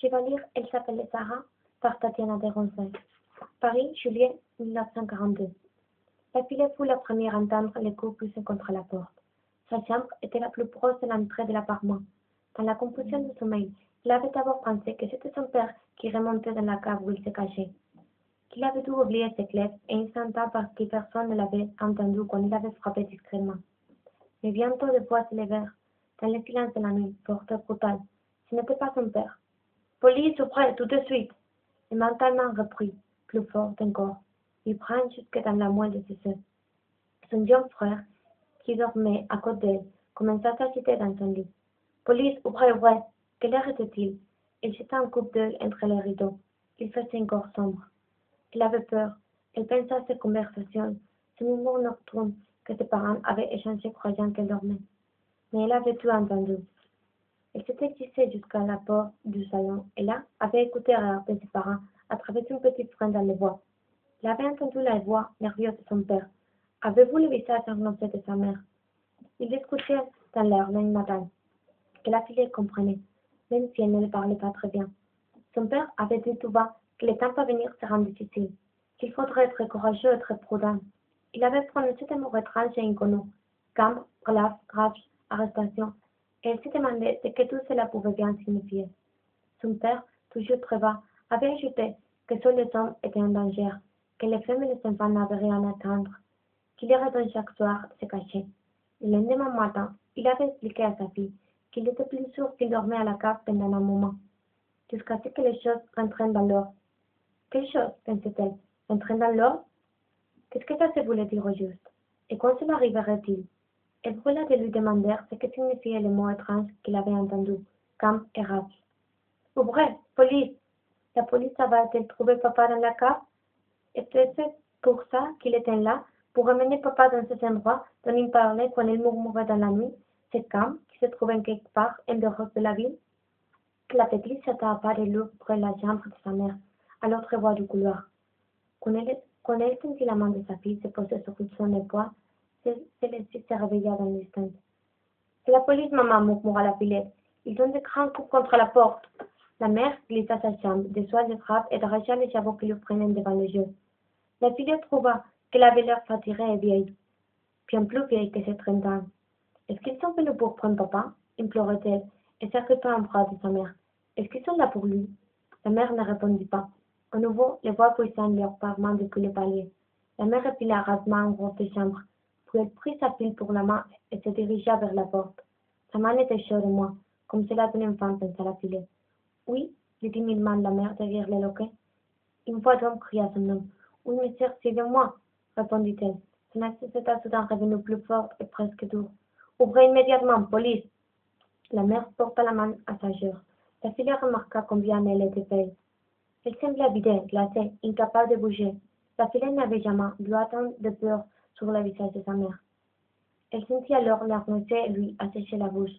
Chevalier, elle s'appelait Sarah, par Tatiana Desrousseaux. Paris, juillet 1942. La fillette fut la première à entendre les coups poussés contre la porte. Sa chambre était la plus proche de l'entrée de l'appartement. Dans la confusion de sommeil, il avait d'abord pensé que c'était son père qui remontait dans la cave où il se cachait, qu'il avait dû oublier ses clés et instantanément parce que personne ne l'avait entendu quand il avait frappé discrètement. Mais bientôt des voix s'élevèrent dans le silence de la nuit, forte et brutale. Ce n'était pas son père. Police, ouvrez tout de suite! Et mentalement reprit, plus fort encore, vibrant jusque dans la moelle de ses os. Son jeune frère, qui dormait à côté d'elle, commença à s'agiter dans son lit. Police, ouvrez, ouvrez! Quelle heure était-il? Elle jeta un coup d'œil entre les rideaux. Il faisait encore sombre. Elle avait peur. Elle pensa à ses conversations, ce humour nocturne que ses parents avaient échangé croyant qu'elle dormait. Mais elle avait tout entendu. Elle s'était glissée jusqu'à la porte du salon et là avait écouté regarder ses parents à travers une petite fenêtre dans les bois. Elle avait entendu la voix nerveuse de son père. Avez-vous le visage engoncé de sa mère? Ils discutaient dans leur langue natale, que la fillette comprenait, même si elle ne le parlait pas très bien. Son père avait dit tout bas que les temps à venir seront difficiles, qu'il faudrait être courageux et très prudent. Il avait prononcé des mots étranges et inconnus, cambre, relâche, rage, arrestation, et elle se demandait ce que tout cela pouvait bien signifier. Son père, toujours très bas, avait ajouté que seuls les hommes étaient en danger, que les femmes et les enfants n'avaient rien à attendre, qu'il irait donc chaque soir se cacher. Le lendemain matin, il avait expliqué à sa fille qu'il était plus sûr qu'il dormait à la cave pendant un moment, jusqu'à ce que les choses rentrent dans l'ordre. Quelle chose, pensait-elle, rentrent dans l'ordre? Qu'est-ce que ça se voulait dire au juste? Et quand cela arriverait-il? Elle brûla de lui demander ce que signifiaient les mots étranges qu'il avait entendus, camp et rage. Ouvrez, police! La police avait-elle trouvé papa dans la cave? Était-ce pour ça qu'il était là, pour ramener papa dans cet endroit dont il parlait quand il murmurait dans la nuit, ce camp qui se trouvait quelque part en dehors de la ville? La petite s'attarda de l'eau près de la chambre de sa mère, à l'autre bout du couloir. Quand elle sentit la main de sa fille se poser sur son épaule, celle-ci se réveilla dans l'instant. C'est la police, maman, murmura la fillette. Ils donnent de grands coups contre la porte. La mère glissa sa chambre, déçoit le drap et arracha les sabots qui lui prenaient devant les yeux. La fillette trouva qu'elle avait l'air fatiguée et vieille, bien plus vieille que ses 30 ans. Est-ce qu'ils sont venus pour prendre papa? Implorait-elle, et s'agrippant en bras de sa mère. Est-ce qu'ils sont là pour lui? La mère ne répondit pas. À nouveau, les voix puissantes leur parlement depuis le palier. La mère replia rapidement en gros de chambre, puis elle prit sa fille pour la main et se dirigea vers la porte. Sa main était chaude et moi, comme celle d'un enfant, pensa la fillette. Oui, lui dit mûrement la mère derrière le loquet. Une voix d'homme cria son nom. Oui, monsieur, suivez-moi, répondit-elle. Son accent s'était soudain revenu plus fort et presque dur. Ouvrez immédiatement, police! La mère porta la main à sa joue. La fille remarqua combien elle était belle. Elle semblait vidée, glacée, incapable de bouger. La fille n'avait jamais vu autant de peur sur le visage de sa mère. Elle sentit alors l'arnausée lui assécher la bouche.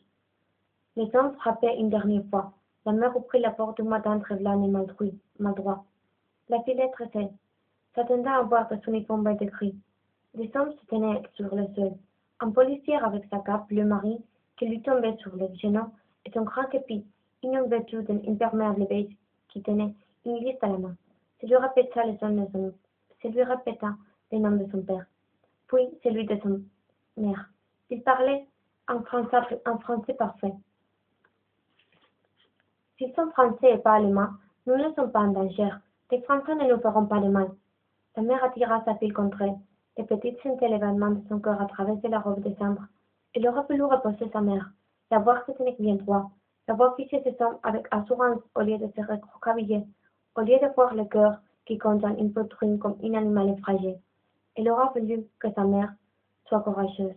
Les hommes frappaient une dernière fois. La mère ouvrit la porte du matin très blanc et maladroit. La fillette tressait, s'attendant à voir que son uniforme était gris. Des hommes se tenaient sur le sol. Un policier avec sa cape bleu marine qui lui tombait sur les genoux et son grand képi, une homme vêtu d'un imperméable beige qui tenait une liste à la main. Ça lui répéta le nom de son père, puis celui de son mère. Il parlait en français parfait. S'ils sont français et pas allemands, nous ne sommes pas en danger. Les Français ne nous feront pas de mal. Sa mère attira sa fille contre elle. Les petites sentaient l'événement de son cœur à travers la robe de chambre. Elle aurait voulu reposer sa mère, la voir se tenir bien droit, la voir ficher ses hommes avec assurance au lieu de se recroqueviller, au lieu de voir le cœur qui contient une poitrine comme un animal effrayé. Elle aurait voulu que sa mère soit courageuse.